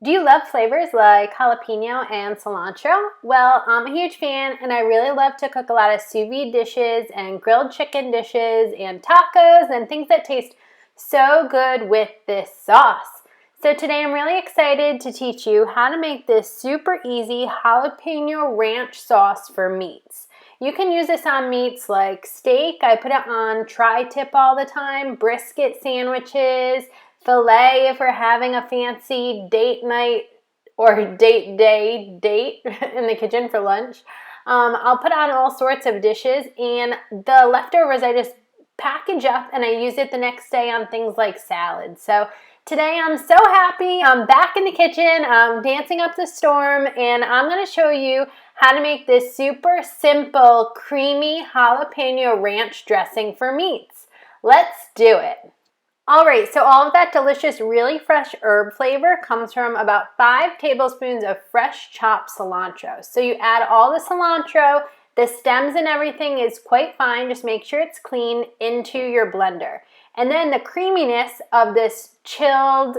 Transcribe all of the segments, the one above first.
Do you love flavors like jalapeno and cilantro? Well, I'm a huge fan and I really love to cook a lot of sous vide dishes and grilled chicken dishes and tacos and things that taste so good with this sauce. So today I'm really excited to teach you how to make this super easy jalapeno ranch sauce for meats. You can use this on meats like steak. I put it on tri-tip all the time, brisket sandwiches, filet if we're having a fancy date night or date day date in the kitchen for lunch. I'll put on all sorts of dishes, and the leftovers I just package up and I use it the next day on things like salads. So today I'm so happy. I'm back in the kitchen. I'm dancing up the storm, and I'm going to show you how to make this super simple, creamy jalapeno ranch dressing for meats. Let's do it. All right, so all of that delicious, really fresh herb flavor comes from about 5 tablespoons of fresh chopped cilantro. So you add all the cilantro, the stems and everything is quite fine, just make sure it's clean, into your blender. And then the creaminess of this chilled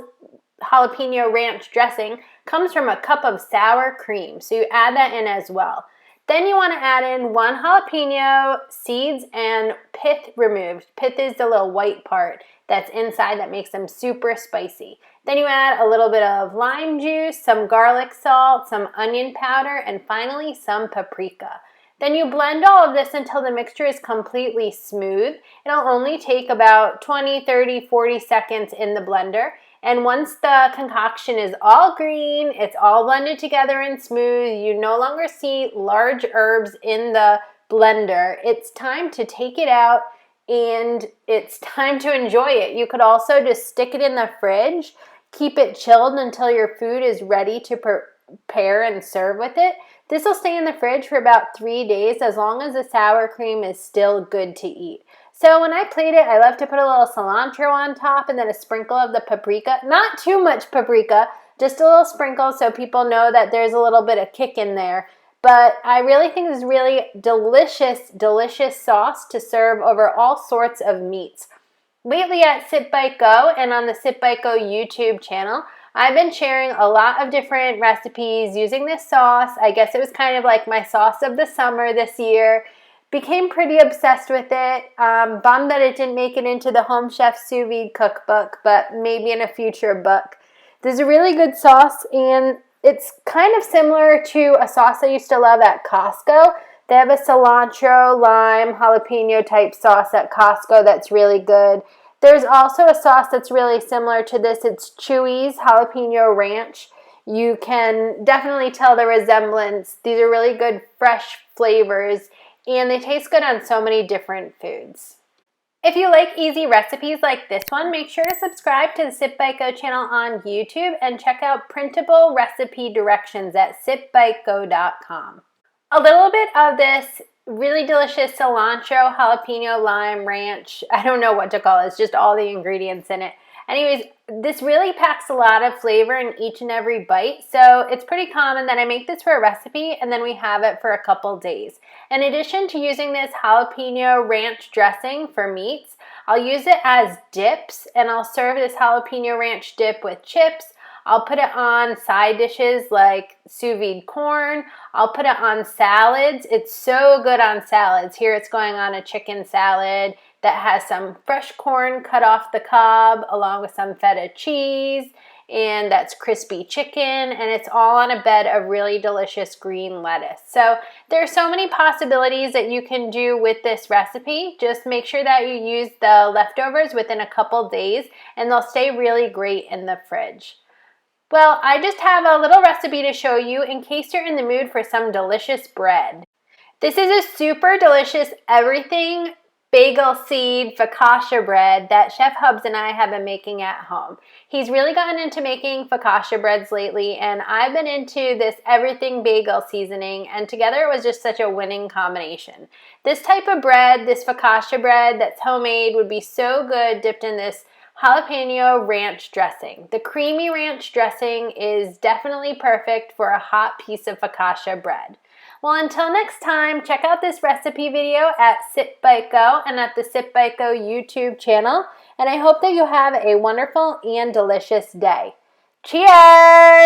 jalapeno ranch dressing comes from a cup of sour cream, so you add that in as well. Then you want to add in 1 jalapeno, seeds and pith removed. Pith is the little white part that's inside that makes them super spicy. Then you add a little bit of lime juice, some garlic salt, some onion powder, and finally some paprika. Then you blend all of this until the mixture is completely smooth. It'll only take about 20, 30, 40 seconds in the blender. And once the concoction is all green, it's all blended together and smooth, you no longer see large herbs in the blender, it's time to take it out and it's time to enjoy it. You could also just stick it in the fridge, keep it chilled until your food is ready to prepare and serve with it. This will stay in the fridge for about 3 days as long as the sour cream is still good to eat. So when I plate it, I love to put a little cilantro on top and then a sprinkle of the paprika. Not too much paprika, just a little sprinkle so people know that there's a little bit of kick in there. But I really think this is really delicious, delicious sauce to serve over all sorts of meats. Lately at sipbitego and on the sipbitego YouTube channel, I've been sharing a lot of different recipes using this sauce. I guess it was kind of like my sauce of the summer this year. Became pretty obsessed with it. Bummed that it didn't make it into the Home Chef Sous Vide cookbook, but maybe in a future book. This is a really good sauce, and it's kind of similar to a sauce I used to love at Costco. They have a cilantro, lime, jalapeno type sauce at Costco that's really good. There's also a sauce that's really similar to this. It's Chewy's Jalapeno Ranch. You can definitely tell the resemblance. These are really good fresh flavors, and they taste good on so many different foods. If you like easy recipes like this one, make sure to subscribe to the sipbitego channel on YouTube and check out printable recipe directions at sipbitego.com. A little bit of this really delicious cilantro, jalapeno, lime, ranch, I don't know what to call it, it's just all the ingredients in it. Anyways, this really packs a lot of flavor in each and every bite, so it's pretty common that I make this for a recipe and then we have it for a couple days. In addition to using this jalapeno ranch dressing for meats, I'll use it as dips, and I'll serve this jalapeno ranch dip with chips. I'll put it on side dishes like sous vide corn. I'll put it on salads. It's so good on salads. Here it's going on a chicken salad that has some fresh corn cut off the cob along with some feta cheese, and that's crispy chicken, and it's all on a bed of really delicious green lettuce. So there are so many possibilities that you can do with this recipe. Just make sure that you use the leftovers within a couple days and they'll stay really great in the fridge. Well, I just have a little recipe to show you in case you're in the mood for some delicious bread. This is a super delicious everything bagel seed focaccia bread that Chef Hubs and I have been making at home. He's really gotten into making focaccia breads lately, and I've been into this everything bagel seasoning, and together it was just such a winning combination. This type of bread, this focaccia bread that's homemade, would be so good dipped in this jalapeno ranch dressing. The creamy ranch dressing is definitely perfect for a hot piece of focaccia bread. Well, until next time, check out this recipe video at sipbitego and at the sipbitego YouTube channel, and I hope that you have a wonderful and delicious day. Cheers!